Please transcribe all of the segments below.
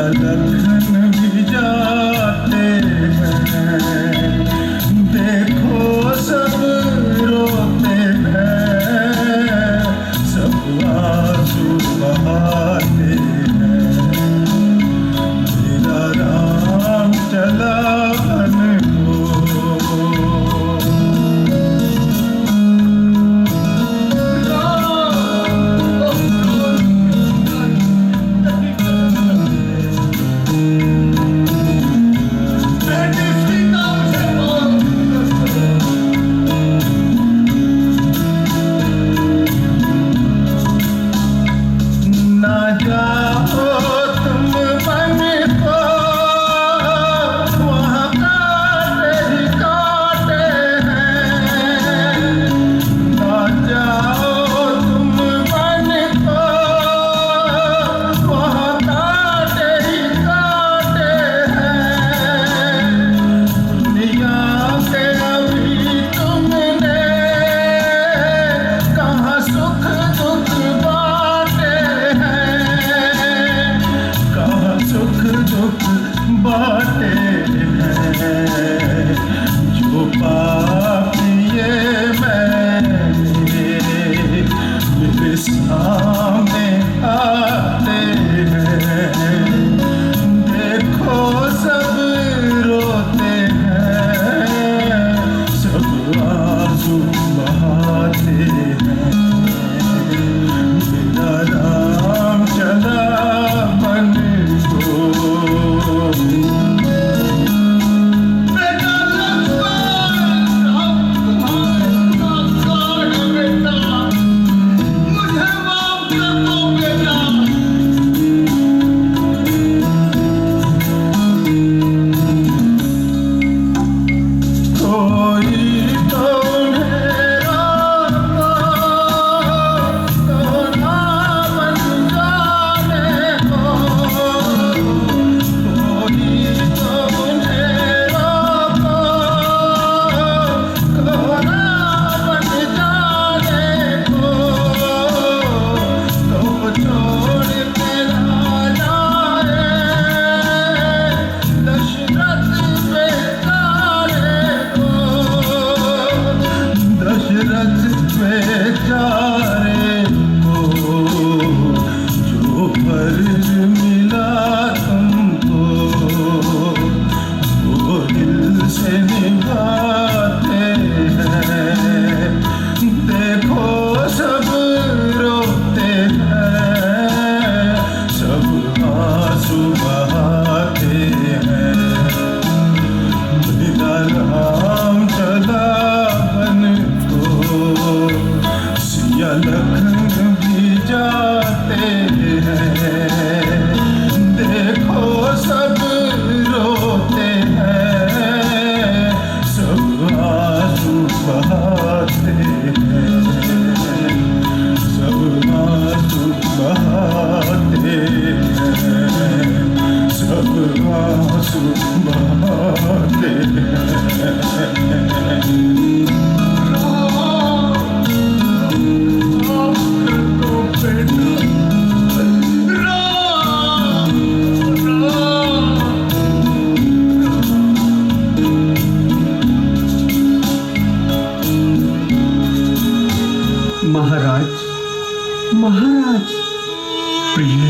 लखन भी जाते हैं, देखो सब रोते हैं, सब आंसू बहाते हैं। मेरा राम चला वन को, महाराज। प्रिय,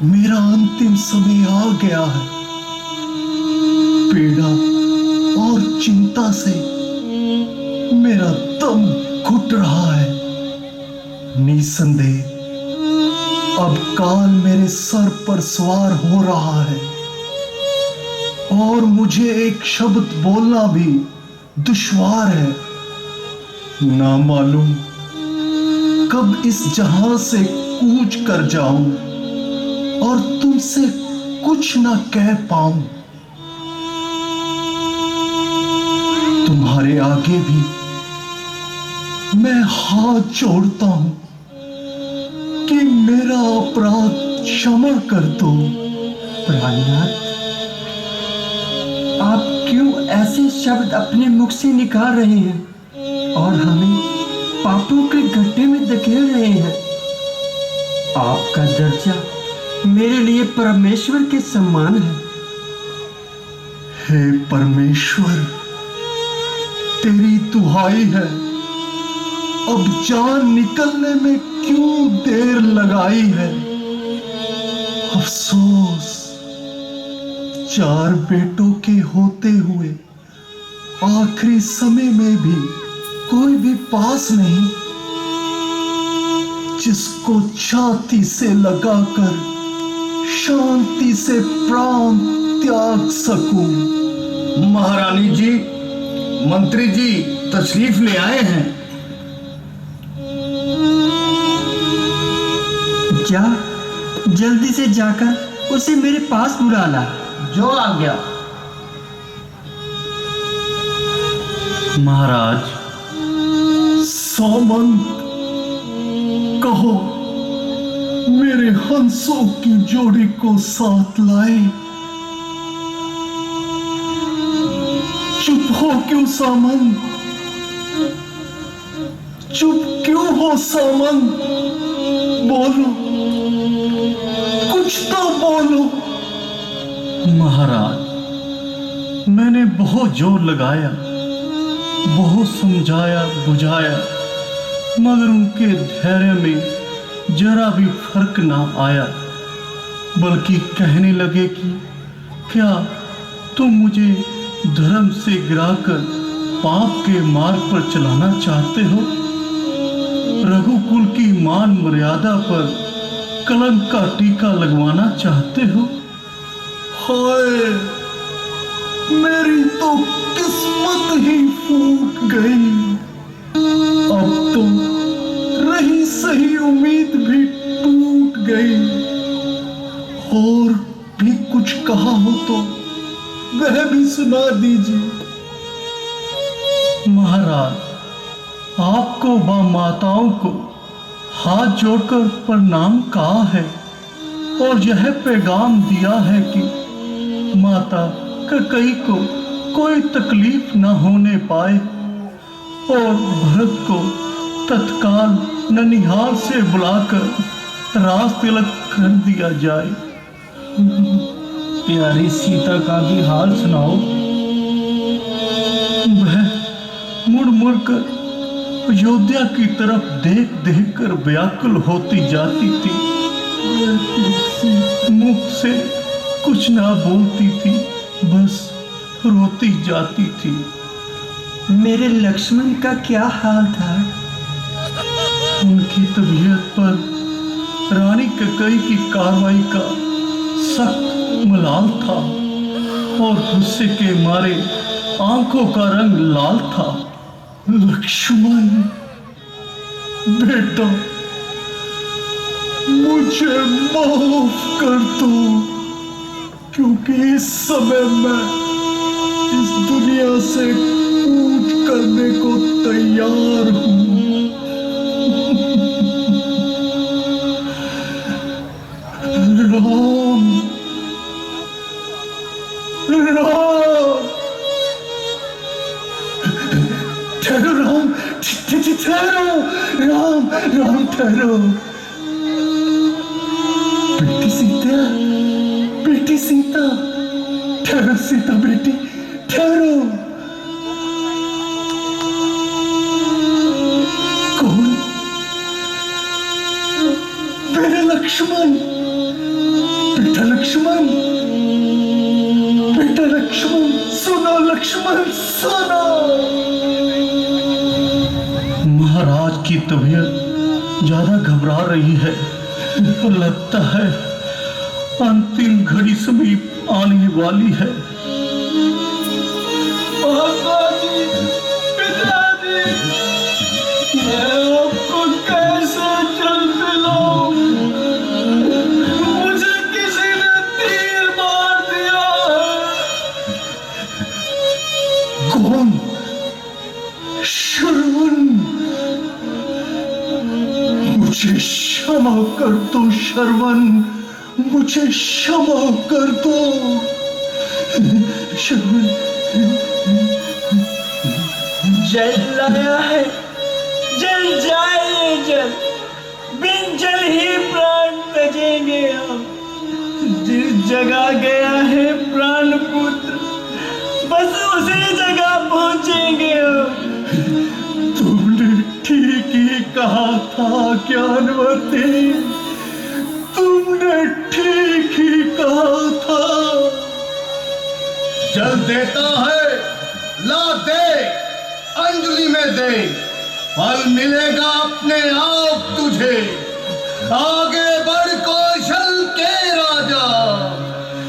मेरा अंतिम समय आ गया है। पीड़ा और चिंता से मेरा दम घुट रहा है। निसंदेह अब काल मेरे सर पर सवार हो रहा है और मुझे एक शब्द बोलना भी दुश्वार है। ना मालूम कब इस जहां से कूच कर जाऊं और तुमसे कुछ ना कह पाऊं। तुम्हारे आगे भी मैं हाथ जोड़ता हूं कि मेरा अपराध क्षमा कर दो। प्राणनाथ, आप क्यों ऐसे शब्द अपने मुख से निकाल रहे हैं और हमें पापों के गड्ढे में धकेल रहे हैं? आपका दर्जा मेरे लिए परमेश्वर के सम्मान है। हे परमेश्वर, तेरी दुहाई है, अब जान निकलने में क्यों देर लगाई है। अफसोस, 4 बेटों के होते हुए आखिरी समय में भी कोई भी पास नहीं जिसको छाती से लगाकर शांति से प्राण त्याग सकूं। महारानी जी, मंत्री जी तशरीफ ले आए हैं। जा, जल्दी से जाकर उसे मेरे पास बुला ला। जो आ गया। महाराज, सामंत, कहो मेरे हंसों की जोड़ी को साथ लाए। चुप हो क्यों सामंत? चुप क्यों हो सामंत? बोलो, कुछ तो बोलो। महाराज, मैंने बहुत जोर लगाया, बहुत समझाया बुझाया, मगर उनके धैर्य में जरा भी फर्क ना आया, बल्कि कहने लगे कि क्या तुम मुझे धर्म से गिराकर पाप के मार्ग पर चलाना चाहते हो? रघुकुल की मान मर्यादा पर कलंक का टीका लगवाना चाहते हो? हाय, मेरी तो किस्मत ही फूट गई। अब तो रही सही उम्मीद भी टूट गई। और भी कुछ कहा हो तो वह भी सुना दीजिए। महाराज, आपको व माताओं को हाथ जोड़कर प्रणाम कहा है और यह पैगाम दिया है कि माता कैकेयी को कोई तकलीफ न होने पाए और भरत को तत्काल ननिहाल से बुलाकर राज तिलक कर दिया जाए। प्यारी सीता का भी हाल सुनाओ। वह मुड़ मुड़ कर अयोध्या की तरफ देख देख कर व्याकुल होती जाती थी, मुख से कुछ ना बोलती थी, बस रोती जाती थी। मेरे लक्ष्मण का क्या हाल था? उनकी तबीयत पर रानी कैकेयी की कार्रवाई का सख्त मलाल था और गुस्से के मारे आंखों का रंग लाल था। लक्ष्मण बेटा, मुझे माफ कर दो, क्योंकि इस समय मैं इस दुनिया से कूच करने को तैयार हूं। राम, राम, ठहरो राम, ठहरो राम, राम ठहरो। बेटी सीता, बेटी सीता, ठहरो सीता बेटी, ठहरो। कौन? मेरे लक्ष्मण, बेटा लक्ष्मण, बेटा लक्ष्मण, सुनो लक्ष्मण, सुनो। महाराज की तबीयत ज्यादा घबरा रही है, लगता है अंतिम घड़ी समीप आने वाली है। पिताजी, पिताजी, मैं आपको कैसे जल दिलाऊं? मुझे किसी ने तीर मार दिया है। कौन? श्रवण, मुझे क्षमा कर दो श्रवण, मुझे क्षमा कर दो श्रवण। जल लाया है, जल जाए जल, बिन जल ही प्राण त्यजेंगे हम। जगह गया है प्राण पुत्र, बस उसी जगह पहुंचेंगे हम। तुमने ठीक ही कहा था ज्ञानवती, तुमने ठीक ही कहा था। जल देता है, ला दे, अंजलि में दे, फल मिलेगा अपने आप तुझे। आगे बढ़ कौशल के राजा,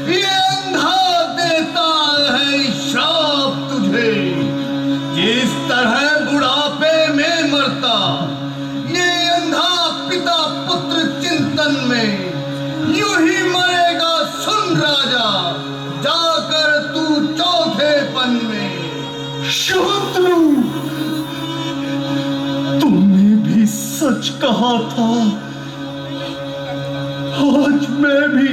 ये अंधा देता है श्राप तुझे। जिस तरह बुढ़ापे में मरता ये अंधा पिता पुत्र चिंतन में, यूं ही मरेगा सुन राजा, जाकर तू चौथेपन में। शत्रु, तुमने भी सच कहा था। आज मैं भी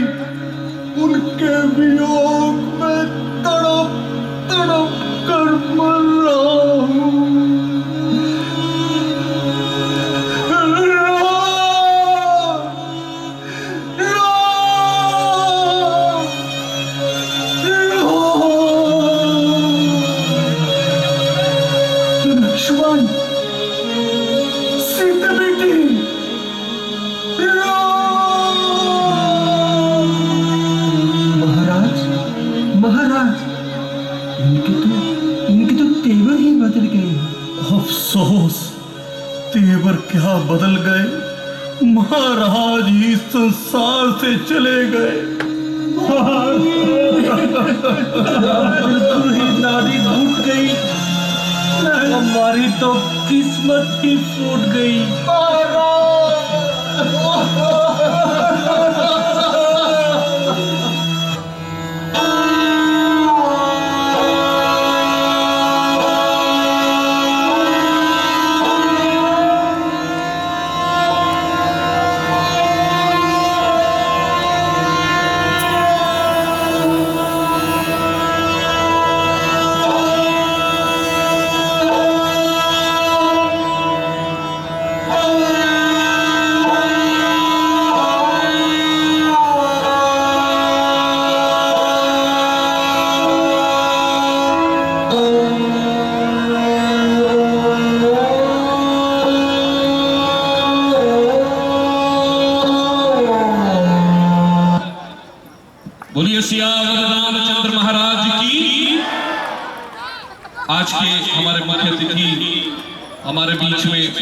उनके वियोग में तड़प तड़प कर मर रहा हूं। लक्ष्मण, सीता बेटी, महाराज, महाराज, इनके तो तेवर ही बदल गए। अफसोस, तेवर क्या बदल गए, महाराज ही संसार से चले गए। बिल्कुल ही नाड़ी टूट गई, हमारी तो किस्मत ही फूट गई। बोलिए सियावर रामचंद्र महाराज की। आज के हमारे मुख्य अतिथि हमारे बीच में